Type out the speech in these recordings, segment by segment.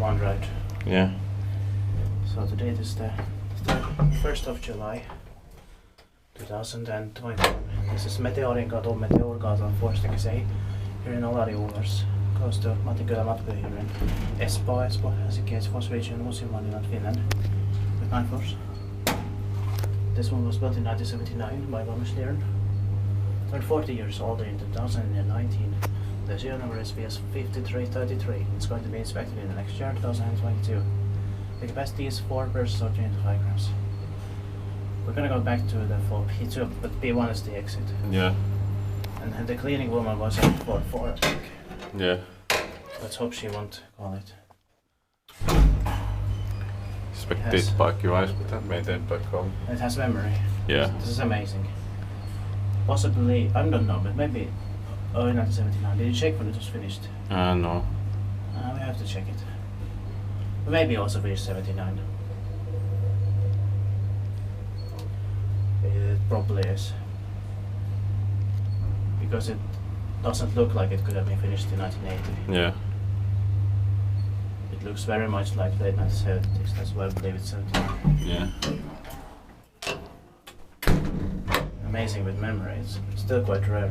OneDrive. Yeah. So the date is the 1st of July 2021. This is Meteorinkatu, Meteorgatan 4 here in Olari, close to Matikylä Matkoja here in Espoo, as it gets Force region, Finland, with 9 floors. This one was built in 1979 by ValmetSchlieren. Turned 40 years old in 2019. The serial number is VS5333. It's going to be inspected in the next year, 2022. The capacity is 4 persons or 25 grams. We're gonna go back to the full P2, but P1 is the exit. Yeah. And the cleaning woman was at 4, I think. Yeah. Let's hope she won't call it. Expected paikki-wise, mitä maintained back home. It has memory. Yeah. This is amazing. Possibly, I don't know, but maybe 1979. Did you check when it was finished? No. We have to check it. But maybe also VS79. It probably is. Because it doesn't look like it could have been finished in 1980. Yeah. It looks very much like late 1970s, that's why I believe it's 79. Yeah. Amazing with memory, it's still quite rare.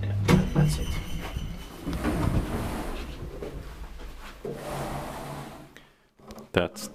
Yeah, that's it. That's